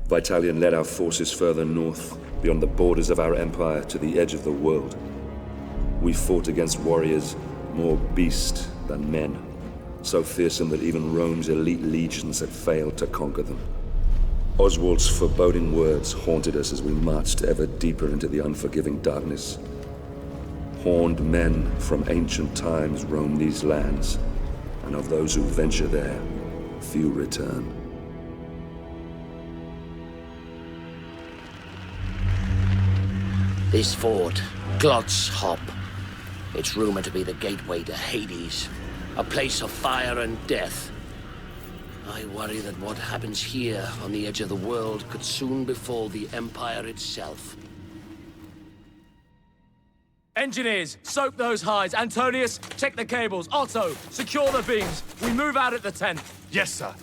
Vitalian led our forces further north, beyond the borders of our empire to the edge of the world. We fought against warriors more beast than men, so fearsome that even Rome's elite legions had failed to conquer them. Oswald's foreboding words haunted us as we marched ever deeper into the unforgiving darkness. Horned men from ancient times roam these lands, and of those who venture there, few return. This fort, Glot's Hop. It's rumored to be the gateway to Hades, a place of fire and death. I worry that what happens here on the edge of the world could soon befall the Empire itself. Engineers, soak those hides. Antonius, check the cables. Otto, secure the beams. We move out at the 10th. Yes, sir.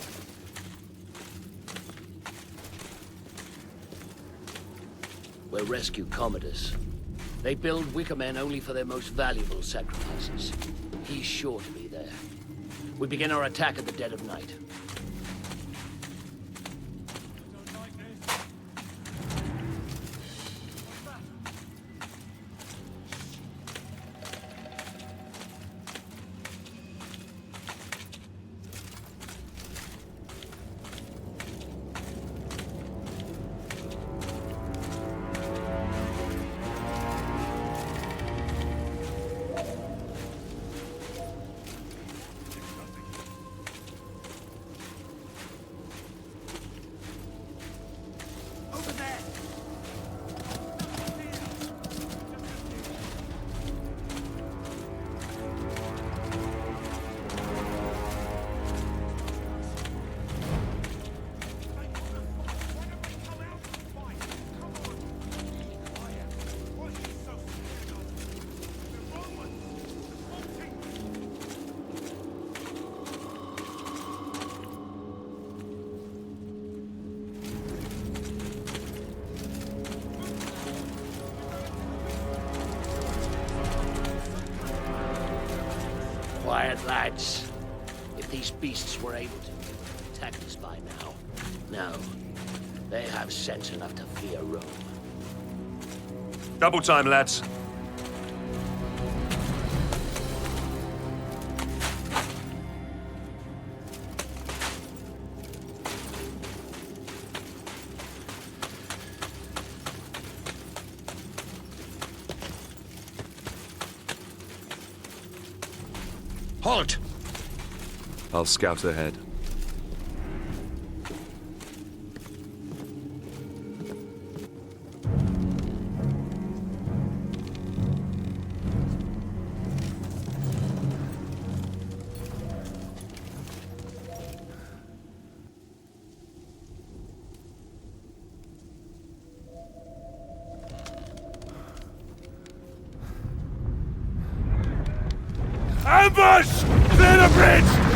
We'll rescue Commodus. They build wicker men only for their most valuable sacrifices. He's sure to be there. We begin our attack at the dead of night. Quiet, lads. If these beasts were able to attack us by now. No. They have sense enough to fear Rome. Double time, lads. Halt! I'll scout ahead. Ambush! Clear the bridge!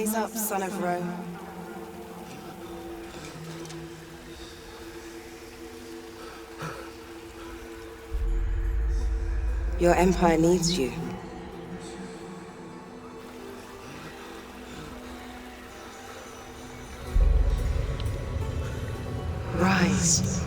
Rise up, son of Rome. Your empire needs you. Rise.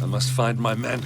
I must find my men.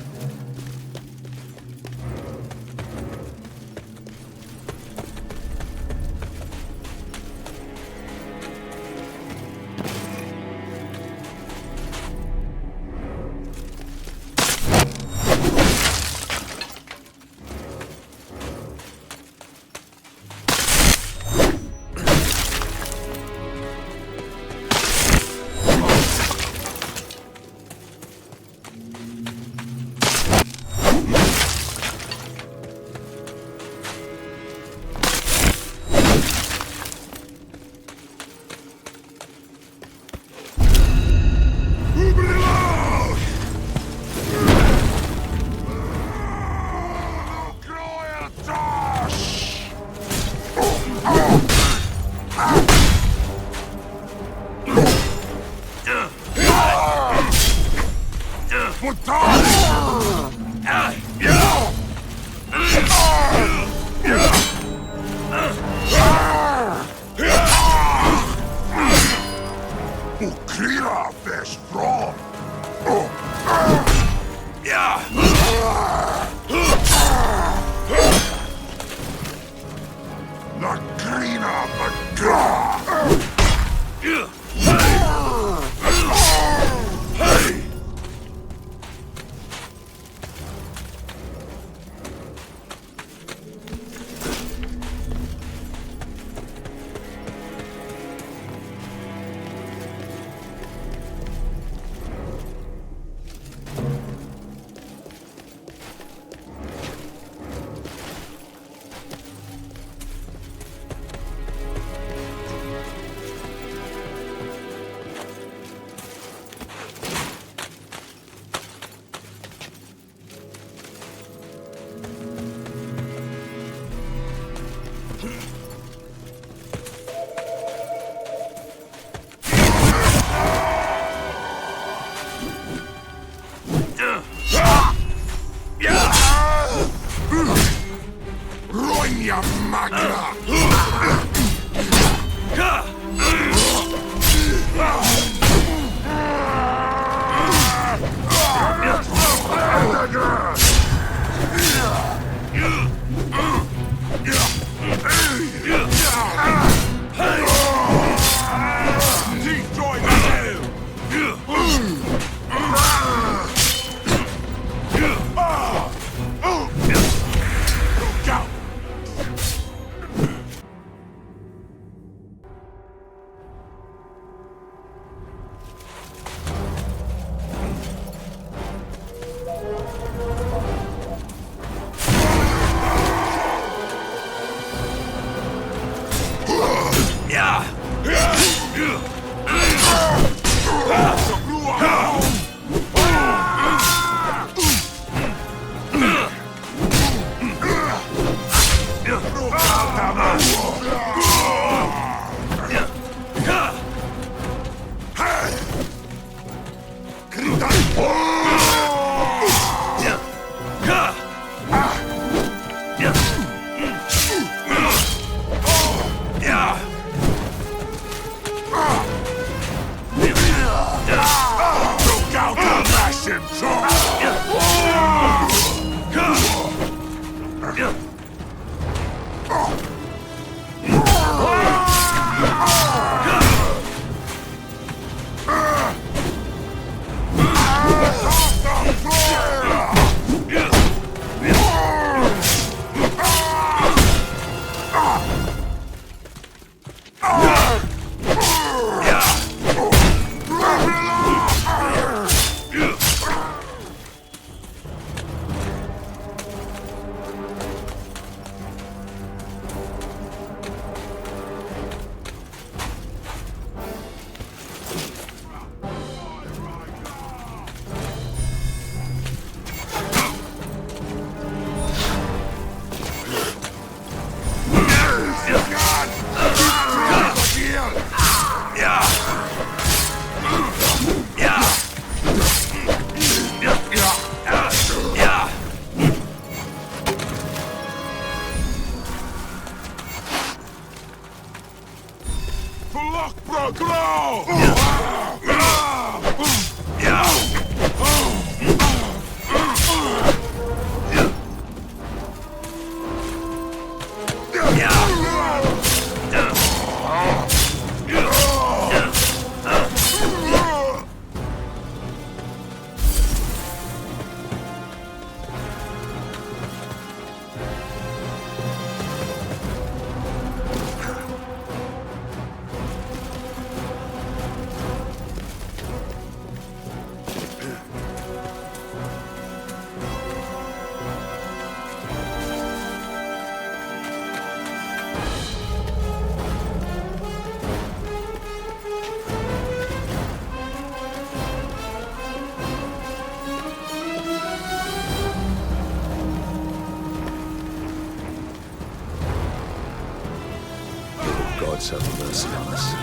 Gods have mercy on us.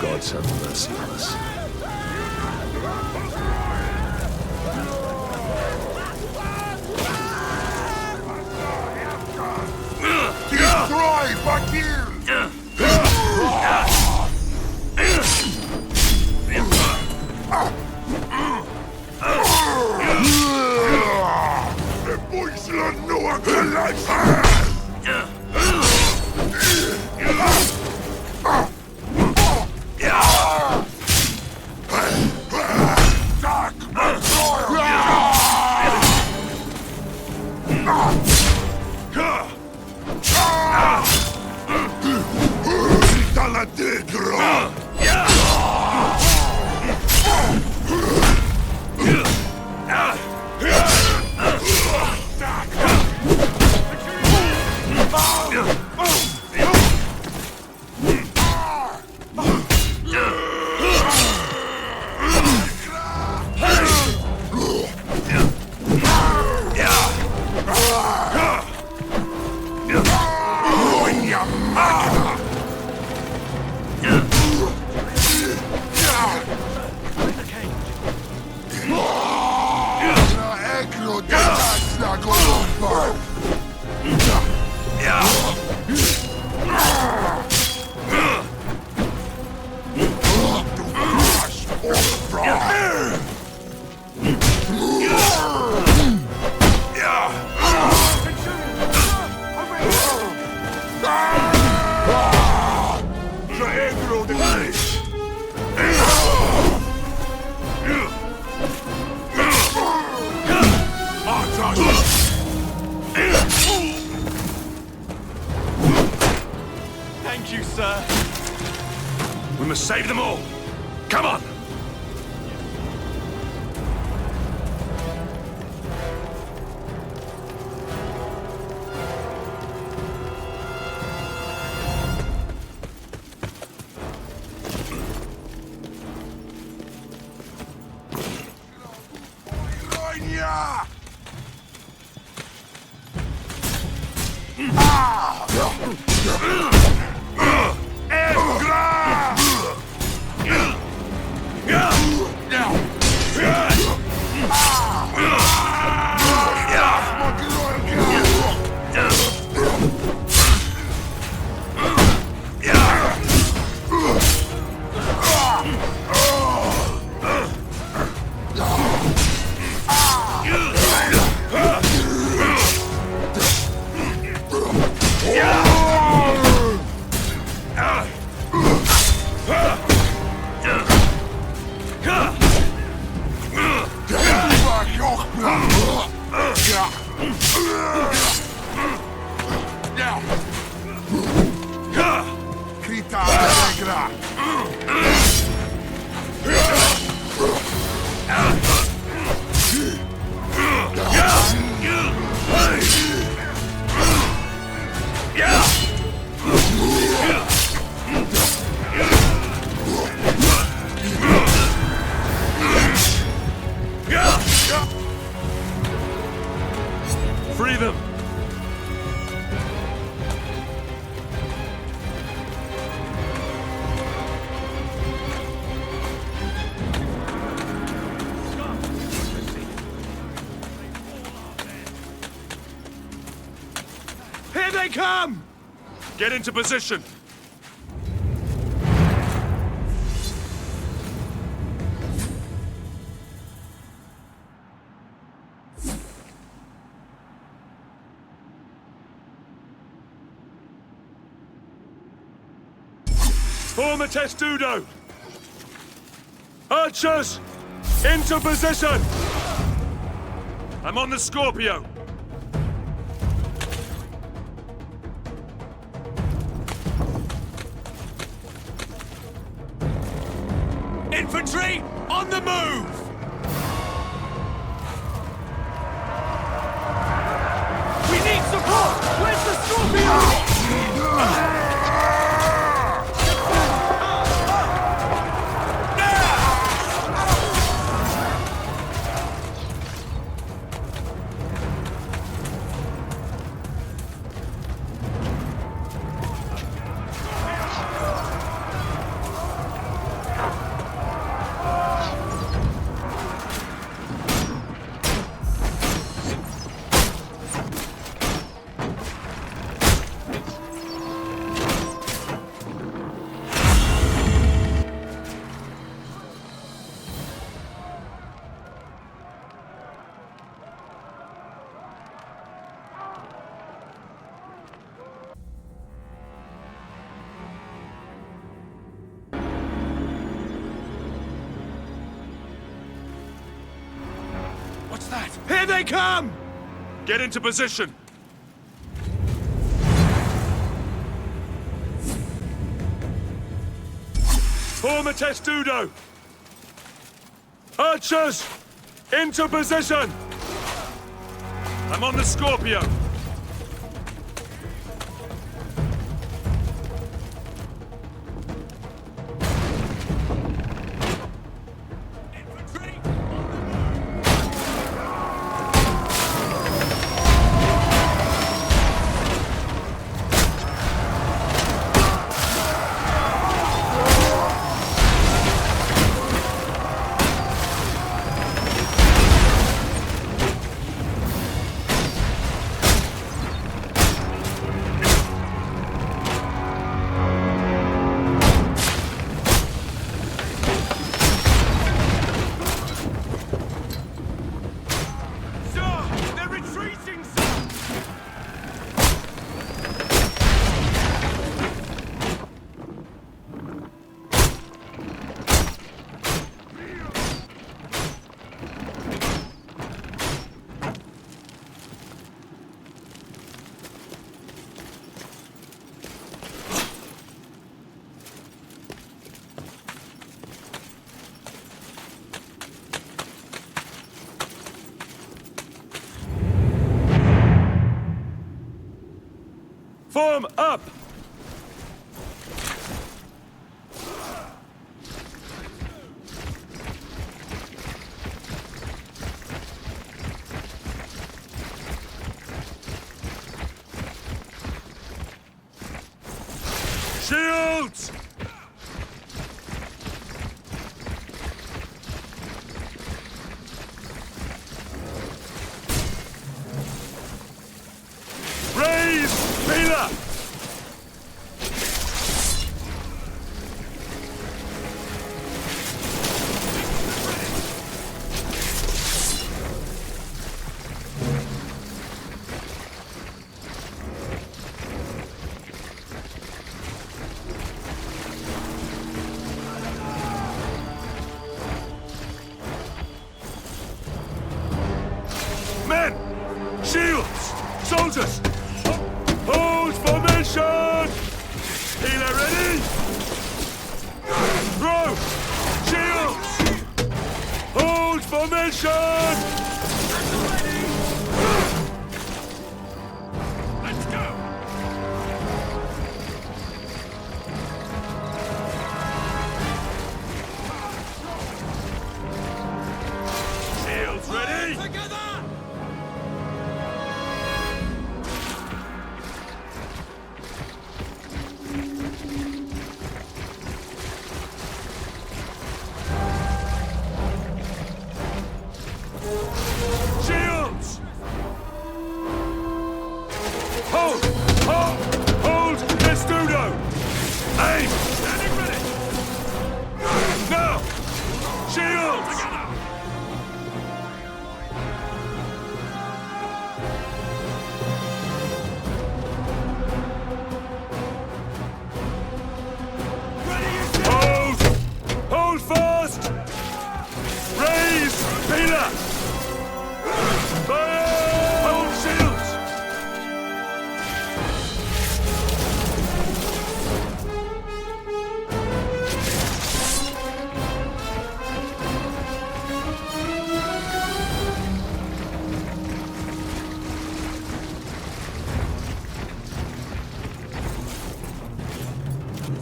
Gods have mercy on us. Destroy! Fuck you! The poison no one can like. Thank you, sir. We must save them all. Come on! Free them! Here they come! Get into position! Form a testudo! Archers! Into position! I'm on the Scorpio! Infantry, on the move! We need support! Where's the Scorpio? What's that? Here they come! Get into position! Form a testudo! Archers! Into position! I'm on the Scorpio! Form up! Shields! Raise! Peeler! Men! Shields! Soldiers! Hold formation! Healer ready! Throw! Shields! Hold formation! Let's go! Shields ready! Together! Shields! Hold! Hold! Hold! Testudo! Aim! Standing ready! Now! Shields! Hold! Hold fast! Raise! Peeler! Fire! Hold shields!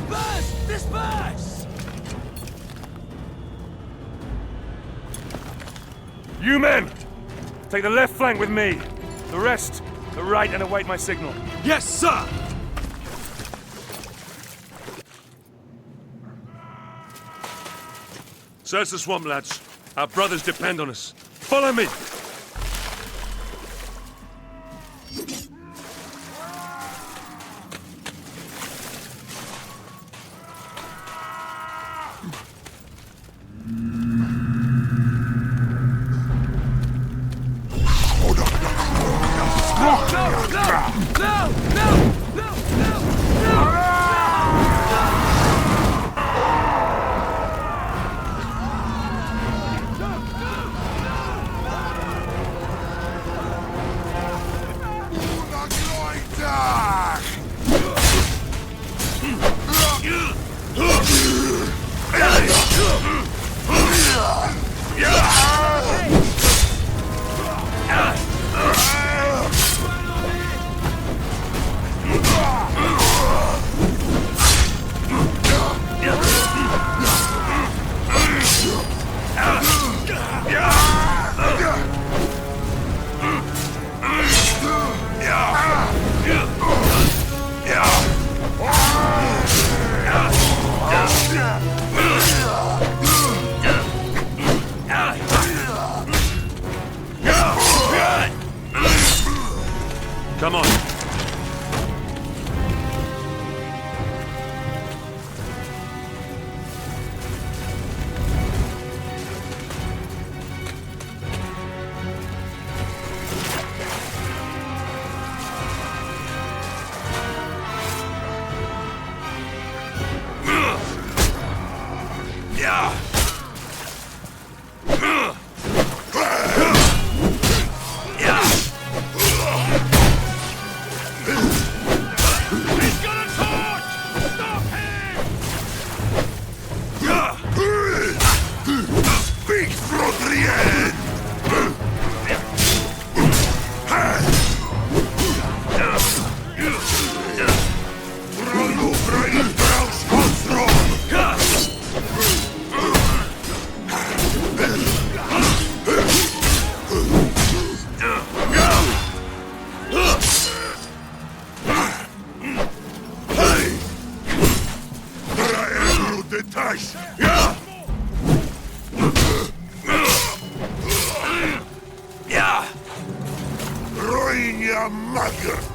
Disperse! Disperse! You men! Take the left flank with me. The rest, the right, and await my signal. Yes, sir! Search the swamp, lads. Our brothers depend on us. Follow me! Nice! Yeah! Yeah! Ruinia Mager!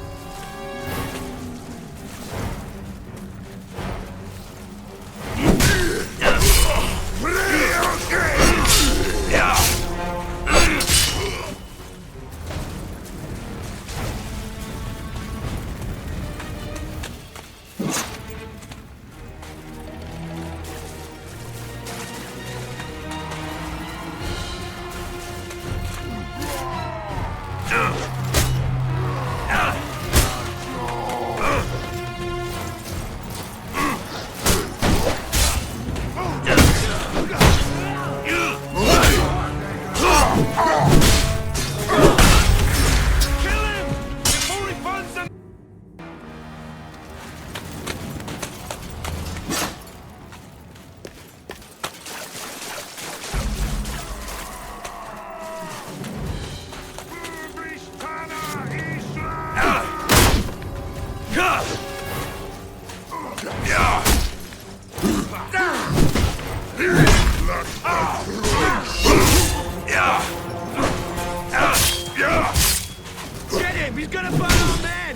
Get him! He's gonna burn our men!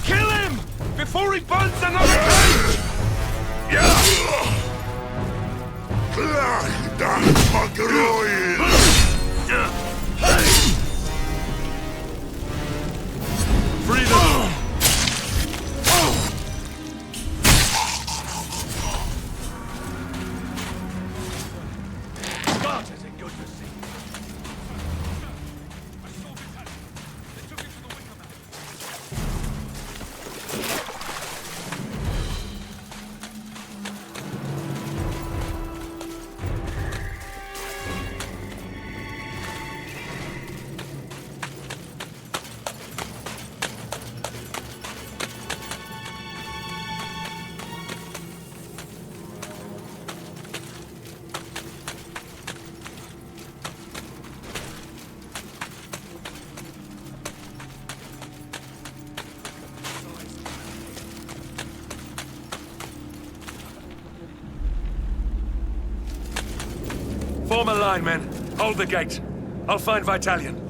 Kill him before he burns another cage! Free them! Spartans in good to see. Form a line, men. Hold the gate. I'll find Vitalian.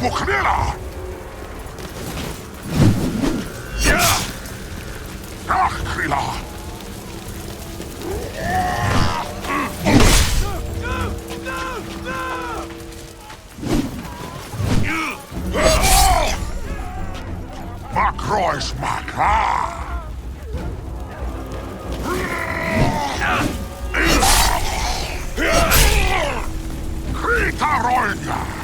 Buknela! Ja! Ach, Krila! Makrois Makra! Krita Roinia!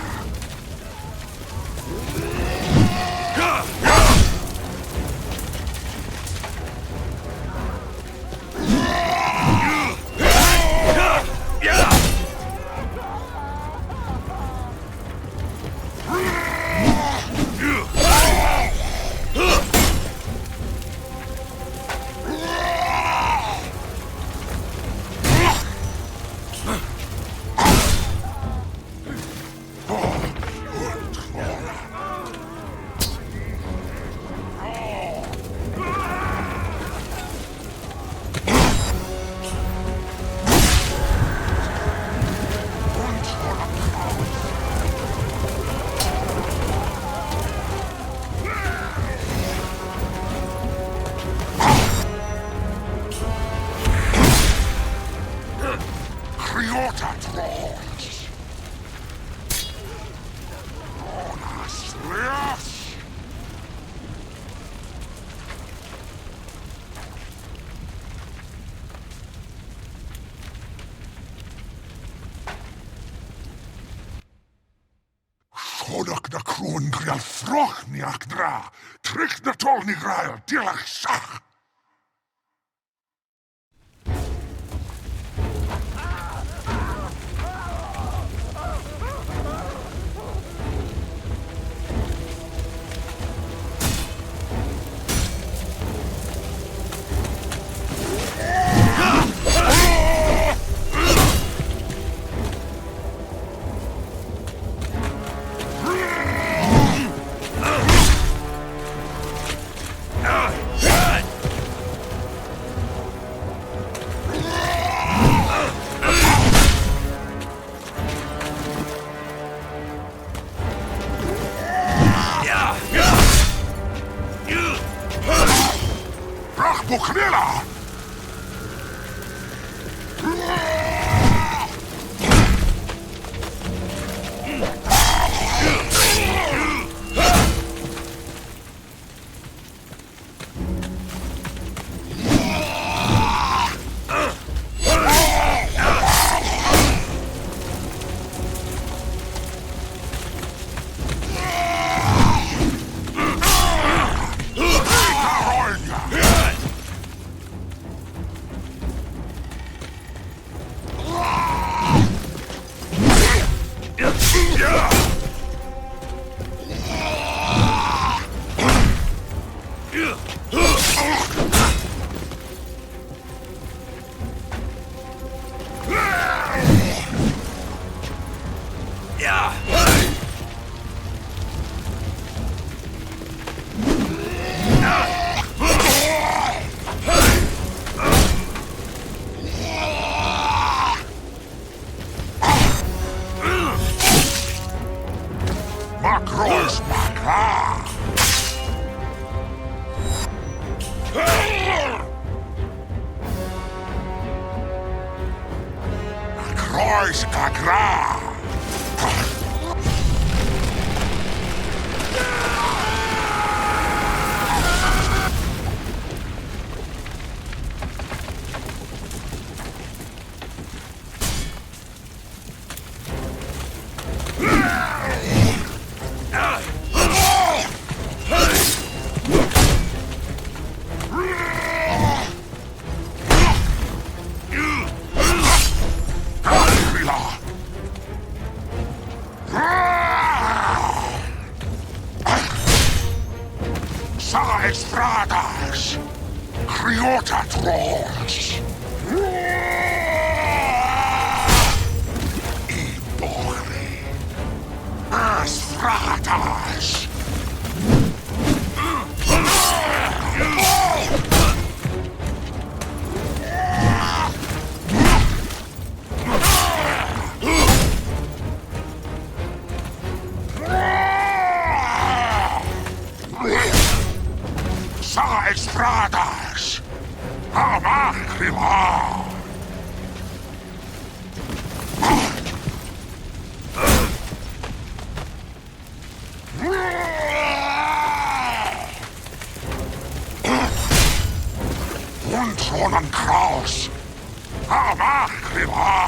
Schodok na krôn grial froch niak dra, tryk na tolni grail dilach sach. Buknela! Makrois Makra! Makrois Kakra! Estradas! Criota trolls! Ibori! Estradas! Akila! Untronen Kraus! Akila!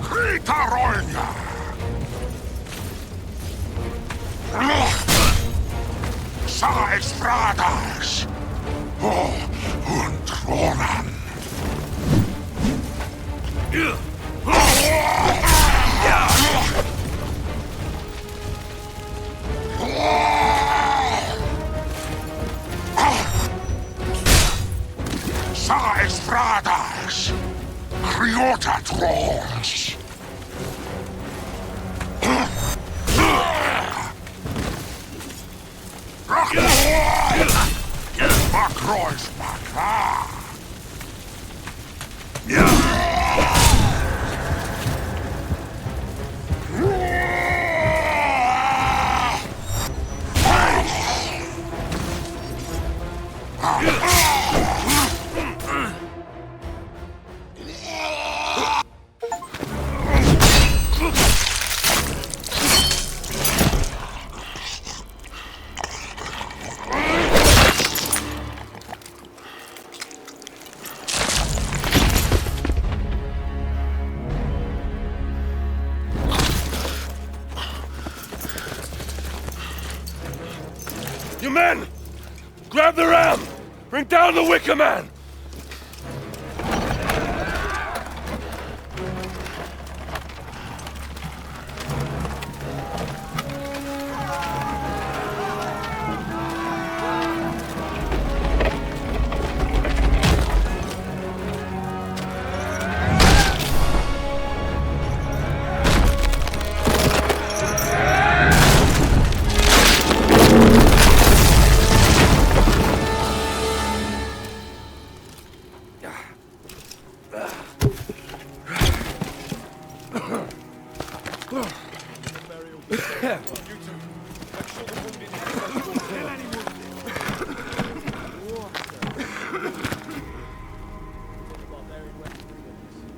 Ritaronia! Sa extradas! Oh, Untronen! Sa extradas! Criota trolls! Macrois Maca! You men! Grab the ram! Bring down the Wicker Man!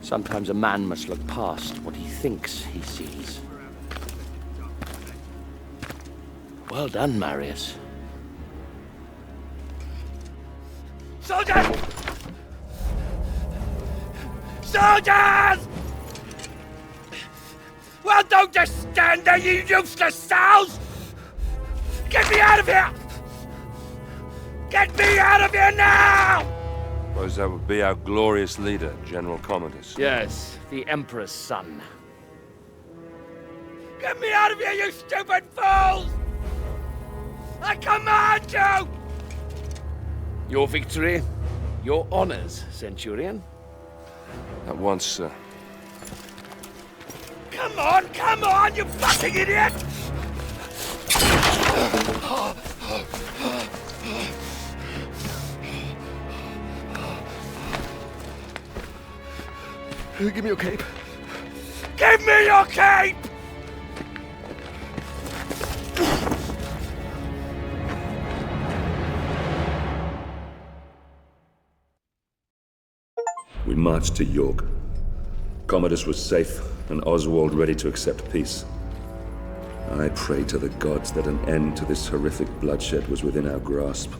Sometimes a man must look past what he thinks he sees. Well done, Marius. Soldiers! Soldiers! Well, don't just stand there, you useless sows! Get me out of here! Get me out of here now! Suppose that would be our glorious leader, General Commodus. Yes, the Emperor's son. Get me out of here, you stupid fools! I command you! Your victory, your honors, Centurion. At once, sir. Come on, you fucking idiot! Give me your cape. Give me your cape! We marched to York. Commodus was safe, and Oswald ready to accept peace. I prayed to the gods that an end to this horrific bloodshed was within our grasp,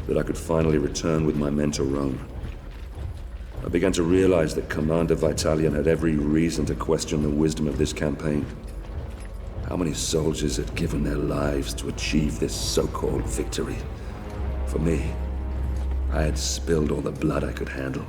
that I could finally return with my men to Rome. I began to realize that Commander Vitalian had every reason to question the wisdom of this campaign. How many soldiers had given their lives to achieve this so-called victory? For me, I had spilled all the blood I could handle.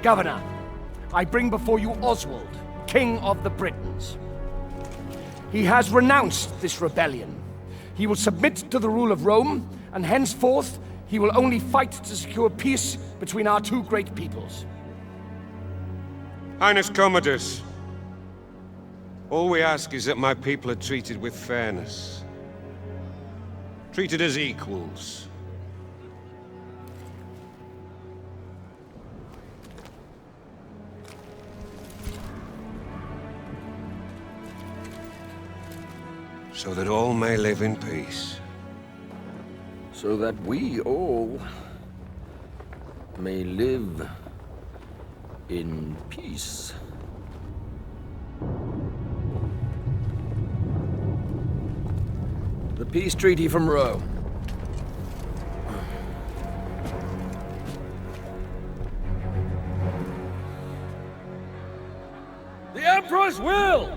Governor, I bring before you Oswald, King of the Britons. He has renounced this rebellion, He will submit to the rule of Rome, and henceforth he will only fight to secure peace between our two great peoples. Highness Commodus, all we ask is that my people are treated with fairness. Treated as equals. So that all may live in peace. So that we all may live in peace. The peace treaty from Rome. The Emperor's will!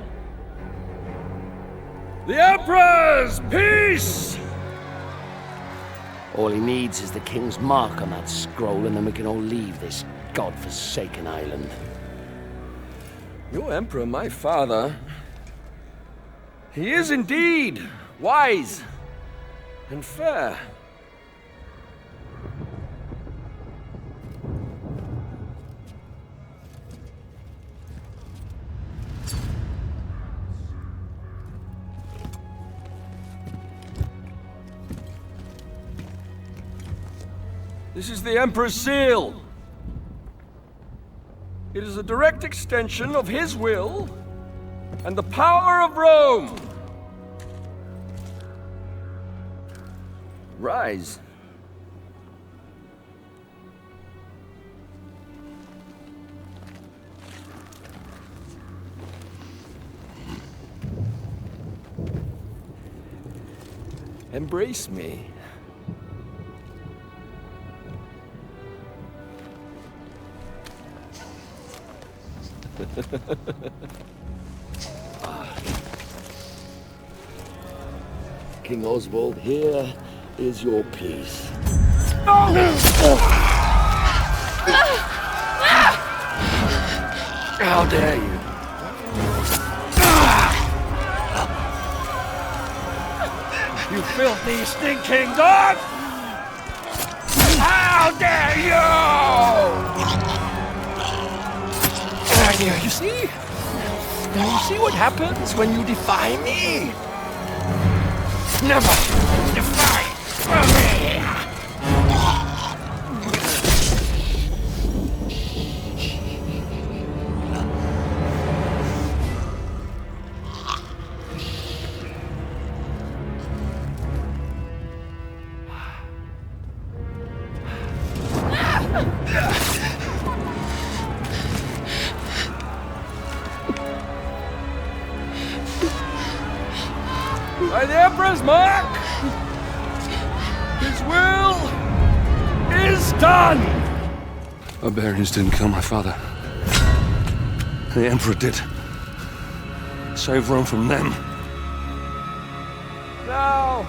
The Emperor's peace! All he needs is the King's mark on that scroll, and then we can all leave this god-forsaken island. Your Emperor, my father, he is indeed wise and fair. This is the Emperor's seal. It is a direct extension of his will and the power of Rome. Rise. Embrace me. King Oswald, here is your peace. How dare you? You filthy, stinking dog! How dare you! You see? Now you see what happens when you defy me? Never defy me! By the Emperor's mark, his will is done! Barbarians didn't kill my father. The Emperor did. Save Rome from them. Now,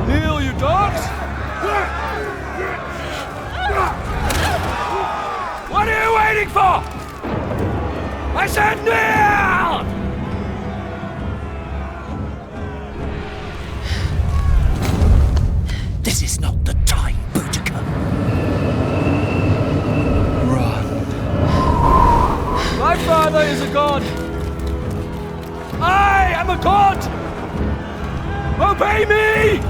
kneel, you dogs! What are you waiting for? I said kneel! This is not the time, Boudica. Run. My father is a god. I am a god. Obey me,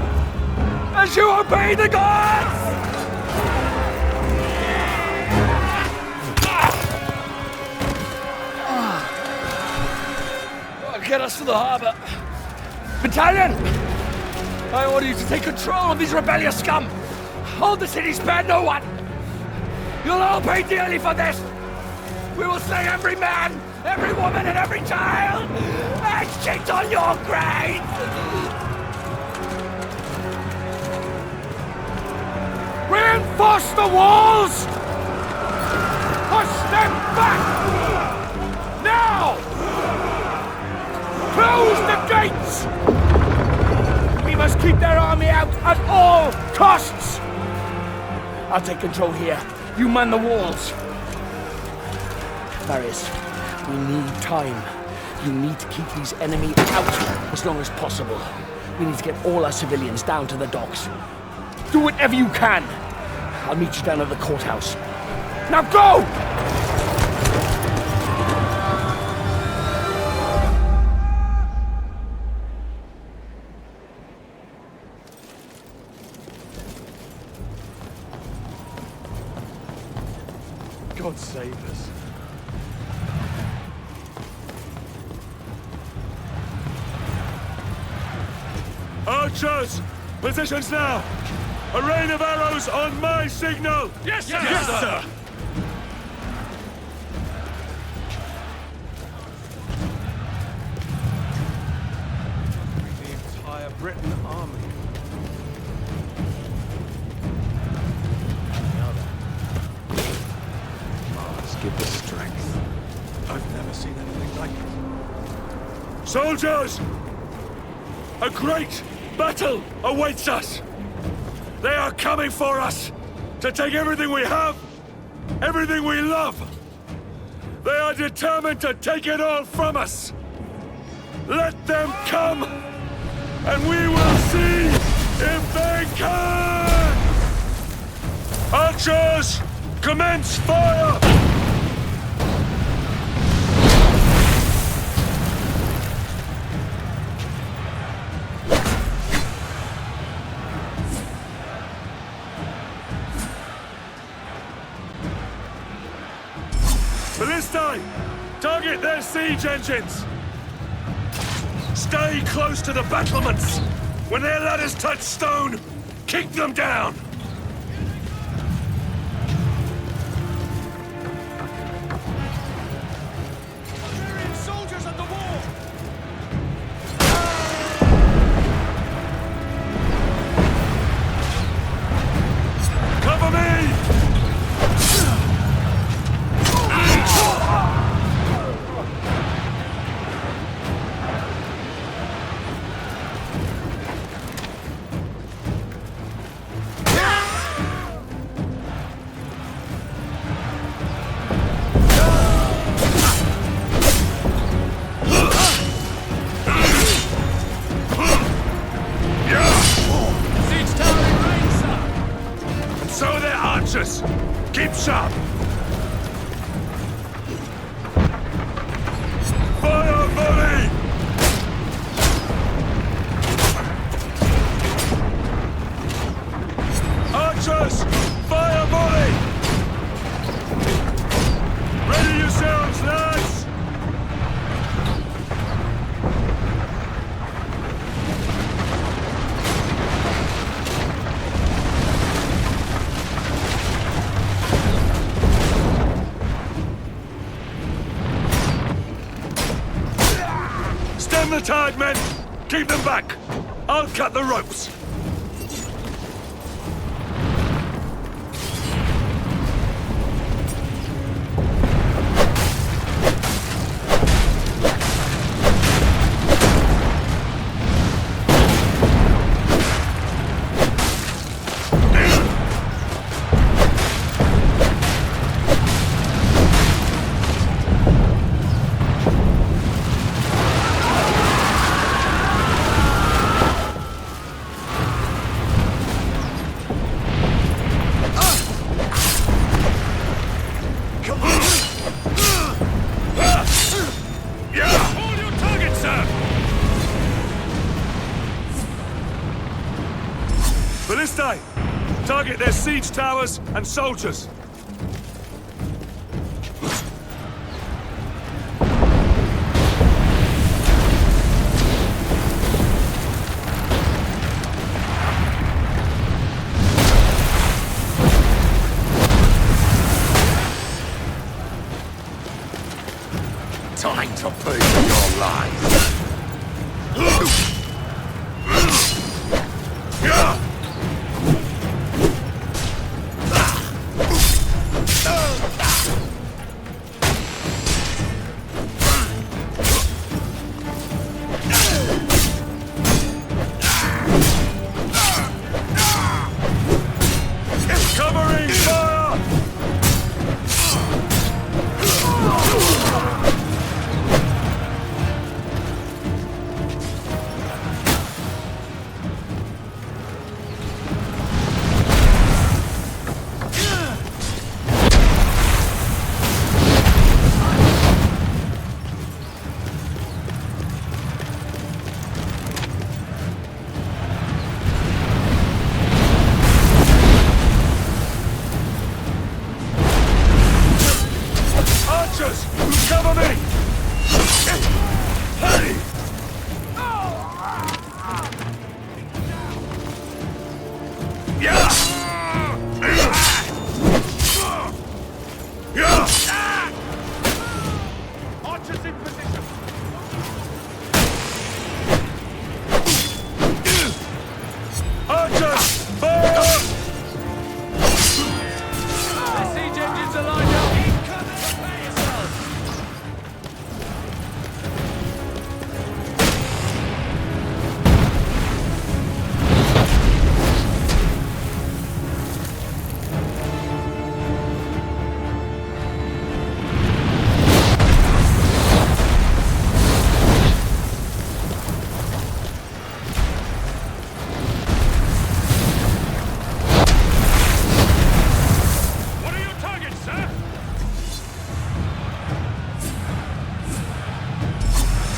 as you obey the gods. Get us to the harbor. Battalion! I order you to take control of these rebellious scum. Hold the city, spare no one. You'll all pay dearly for this. We will slay every man, every woman, and every child, and shit on your graves. Reinforce the walls. Push them back. Now. Close the gates. We must keep their army out at all costs! I'll take control here. You man the walls. Marius, we need time. You need to keep these enemy out as long as possible. We need to get all our civilians down to the docks. Do whatever you can. I'll meet you down at the courthouse. Now go! God save us. Archers! Positions now! A rain of arrows on my signal! Yes, sir! Yes, sir! The entire Britain army. Let's give the strength. I've never seen anything like it. Soldiers! A great battle awaits us! They are coming for us! To take everything we have, everything we love! They are determined to take it all from us! Let them come! And we will see if they can! Archers! Commence fire! Ballista! Target their siege engines! Stay close to the battlements! When their ladders touch stone, kick them down! Barbarian soldiers at the wall! Cover me! Siege tower in Ryse! And so they're archers! Keep sharp! Fire volley! Archers! Fire volley! Ready yourselves, lads! Stem the tide, men! Keep them back! I'll cut the ropes! Hold your target, sir! Ballista! Target their siege towers and soldiers! Time to pay for your life. Covering fire!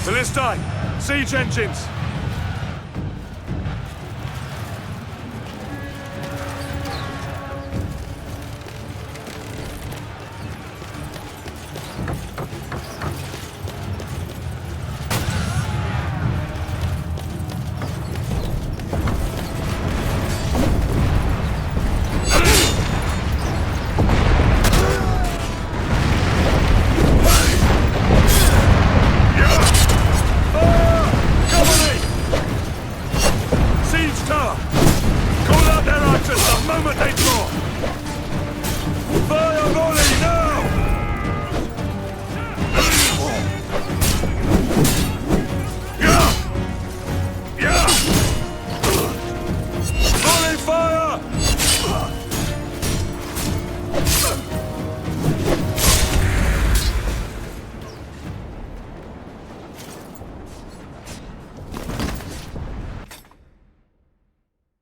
Philistine, siege engines!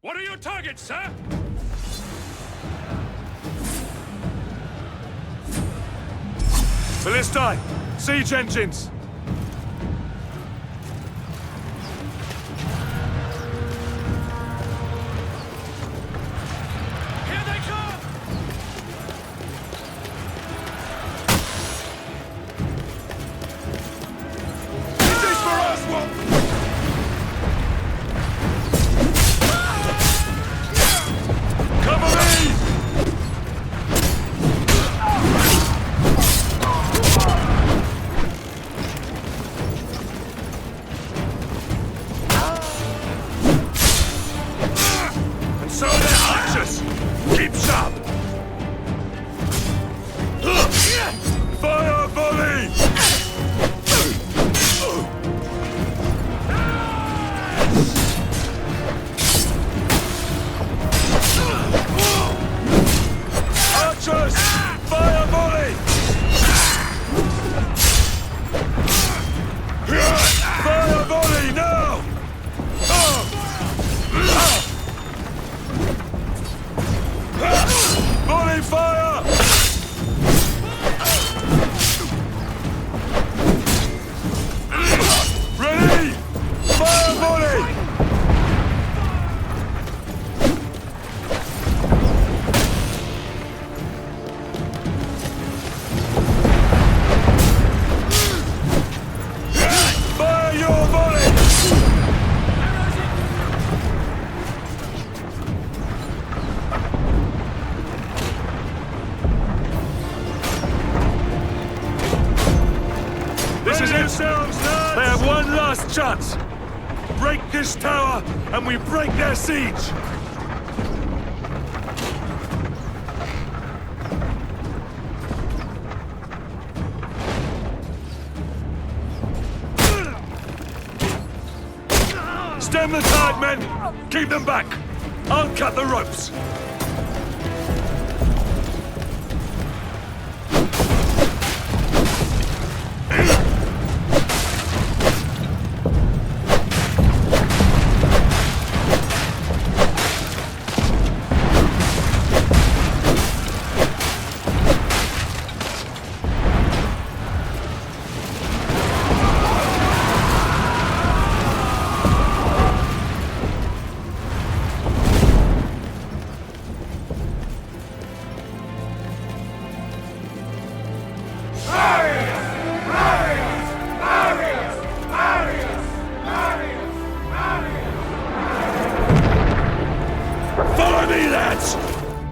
What are your targets, sir? Philistine, siege engines! Here they come! It is for us, what? Cover me! And so they're archers! Keep sharp! Fire volley! Archers! Fire volley! Fire volley now! Volley fire! Ready! Fire volley! Fire your volley! This is it. They have one last chance. Break this tower, and we break their siege. Stem the tide, men! Keep them back! I'll cut the ropes!